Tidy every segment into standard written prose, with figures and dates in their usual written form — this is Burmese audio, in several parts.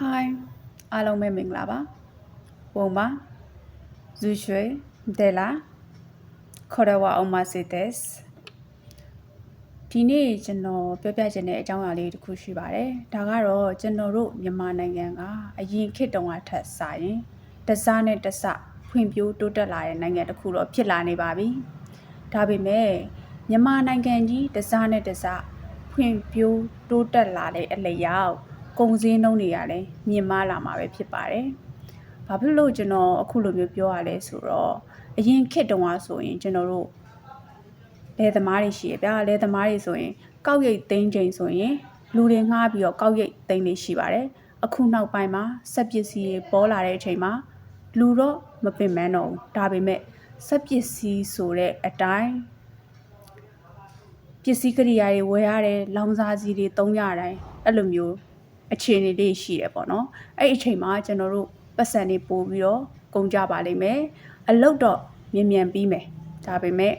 Hi အားလုံးပဲမင်္ဂလာပါပုံပါဇူရွှေဒဲလာခေါ်ရဝအောင်မစေသက်ဒီနေ့ကျွန်တော်ပြောပြချင်တဲ့အကြောင်းအရာလေးတစ်ခုရှိပါတယ်ဒါကတော့ကျွန်တော်တို့မြန်မာနိုင်ငံကအရင်ခေတ်တုန်းကထက်စာရင်တစားနဲ့တစဖွံ့ဖြိုးတိုးတက်လာတဲ့နိုင်ငံတစ်ခုတော့ဖြစ်လာနေပါပြီဒါပေမဲ့မြန်မာနိုင်ငံကြီးတစားနဲ့တစဖွံ့ဖြိုးတိုးတက်လာတဲ့အလျောက်ကုန်စည်နှုန်းတွေကလည်းမြင့်မားလာမှာပဲဖြစ်ပါတယ်။ဘာဖြစ်လို့ကျွန်တော်အခုလိုမျိုးပြောရလဲဆိုတော့အရင်ခေတ်တုန်းကဆိုရင်ကျွန်တော်တို့လယ်သမားတွေရှိရဗျာလယ်သမားတွေဆိုရင်ကောက်ရိတ်သိမ်းချိန်ဆိုရင်လူတွေငှားပြီးတော့ကောက်ရိတ်သိမ်းနေရှိပါတယ်။အခုနောက်ပိုင်းမှာစက်ပစ္စည်းတွေပေါ်လာတဲ့အချိန်မှာလူတော့မပင်ပန်းတော့ဘူး။ဒါပေမဲ့စက်ပစ္စည်းဆိုတဲ့အတိုင်းပစ္စည်းကိရိယာတွေဝယ်ရတယ်လောင်စာဆီတွေသုံးရတိုင်းအဲ့လိုမျိုးအခြေအနေလေးရှိတယ်ပေါ့နော်အဲ့အချိန်မှာကျွန်တော်တို့ပတ်စံတွေပို့ပြီးတော့ကုန်ကြပါလိမ့်မယ်အလုပ်တော့မြန်ပြီးမယ်ဒါပေမဲ့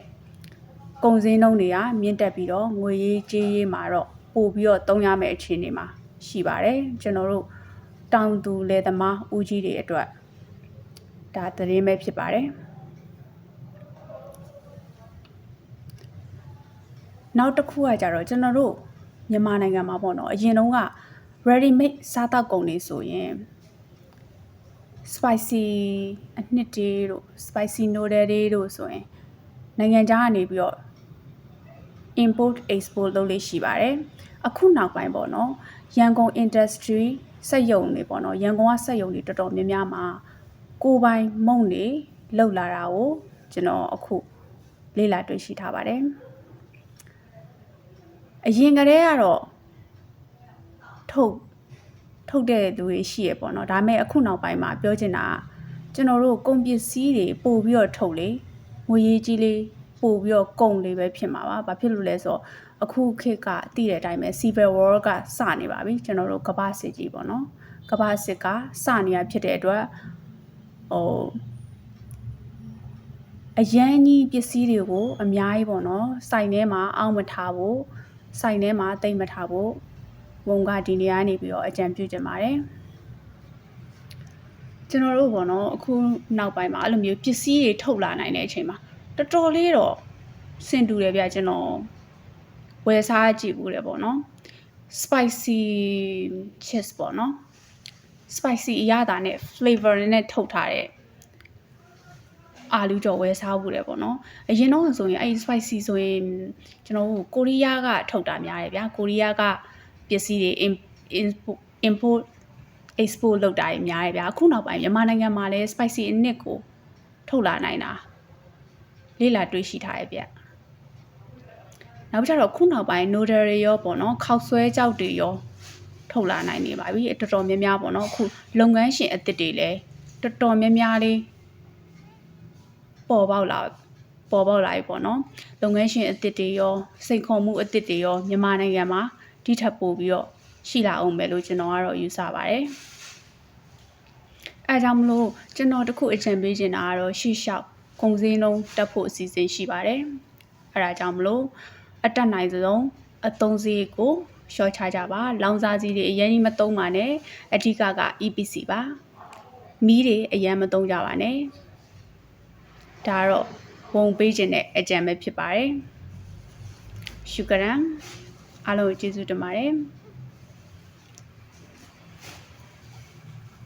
ကုန်စည်နှုန်းတွေကမြင့်တက်ပြီးတော့ငွေရေးကြေးရေးမှာတော့ပို့ပြီးတော့သုံးရမယ့်အခြေအနေမှာရှိပါတယ်ကျွန်တော်တို့တောင်သူလယ်သမားဦးကြီးတွေအတွက်ဒါသတင်းပဲဖြစ်ပါတယ်နောက်တစ်ခုကကြတော့ကျွန်တော်တို့မြန်မာနိုင်ငံမှာပေါ့နော်အရင်တုန်းကready made စားတောက်ကုန်တွေဆိုရင် spicy အနှစ်တွေတို့ spicy noodle တွေတို့ဆိုရင်နိုင်ငံခြားကနေပြီးတော့ import export လုပ်လို့ရှိပါတယ်အခုနောက်ပိုင်းပေါ့နော်ရန်ကုန် industry စက်ရုံတွေပေါ့နော်ရန်ကုန်ကစက်ရုံတွေတော်တော်များများမှာကိုပိုင်မုန့်တွေလောက်လာတာကိုကျွန်တော်အခုလေ့လာတွေ့ရှိထားပါတယ်အရင်ကတည်းကတော့ထုတ်တဲ့သူတွေရှိရပေါ့နော်ဒါပေမဲ့အခုနောက်ပိုင်းမှာပြောချင်တာကျွန်တော်တို့ကုန်ပစ္စည်းတွေပို့ပြီးတော့ထုတ်လေငွေရေးကြီးလေးပို့ပြီးတော့ကုန်လေးပဲဖြစ်မှာပါဘာဖြစ်လို့လဲဆိုတော့အခုခေတ်ကသိတဲ့အတိုင်းပဲ civil war ကစနေပါပြီကျွန်တော်တို့ကမ္ဘာစစ်ကြီးပေါ့နော်ကမ္ဘာစစ်ကစနေရဖြစ်တဲ့အတွက်အရန်ကြီးပစ္စည်းတွေကိုအများကြီးပေါ့နော်စိုင်ထဲမှာအောင်းမထားဖို့စိုင်ထဲမှာတိတ်မထားဖို့ဝန်ကဒီနေရာနေပြီးတော့အကြံပြုကြပါတယ်ကျွန်တော်တို့ပေါ့နော်အခုနောက်ပိုင်းမှာအဲ့လိုမျိုးပစ္စည်းတွေထုတ်လာနိုင်တဲ့အချိန်မှာတော်တော်လေးတော့စင်တူတယ်ဗျကျွန်တော်ဝယ်စားကြည့်ဘူးတယ်ပေါ့နော် spicy chips ပေါ့နော် spicy အရသာနဲ့ flavor နဲ့ထုတ်ထားတဲ့အာလူကြော်ဝယ်စားဘူးတယ်ပေါ့နော်အရင်တော့ဆိုရင်အဲ့ spicy ဆိုရင်ကျွန်တော်တို့ကိုရီးယားကထုတ်တာများတယ်ဗျာကိုရီးယားကပစ္စည်းတွေ import export လုပ်တာများတယ်ဗျာအခုနောက်ပိုင်းမြန်မာနိုင်ငံမှာလည်း spicy အနစ်ကိုထုတ်လာနိုင်တာလေ့လာတွေ့ရှိထားရဲ့ဗျနောက်ကျတော့ခုနောက်ပိုင်း noodle တွေရောပေါ့နော်ခောက်ဆွဲကြောက်တွေရောထုတ်လာနိုင်နေပါပြီတော်တော်များများပေါ့နော်အခုလုပ်ငန်းရှင်အသစ်တွေလည်းတော်တော်များများလေးပေါ်ပေါက်လာပြီပေါ့နော်လုပ်ငန်းရှင်အသစ်တွေရောစိန်ခေါ်မှုအသစ်တွေရောမြန်မာနိုင်ငံမှာဒီထပ်ပို့ပြီးတော့ရှိလာအောင်ပဲလို့ကျွန်တော်ကတော့ယူဆပါတယ်အဲကြောင့်မလို့ကျွန်တော်တခုအကြံပေးချင်တာကတော့ရှေ့လျှောက်ကုန်စည်နှုန်းတက်ဖို့အစီအစဉ်ရှိပါတယ်အဲဒါကြောင့်မလို့အတက်နိုင်ဆုံးအသုံးစရိတ်ကိုလျှော့ချကြပါလောင်စာဆီတွေအရင်ကြီးမသုံးပါနဲ့အဓိက EPC ပါမီးတွေအရင်မသုံးကြပါနဲ့ဒါတော့ဝန်ပေးခြင်းနဲ့အကြံပဲဖြစ်ပါတယ်ရှုကရန်အားလုံးကျေးဇူးတင်ပါတယ်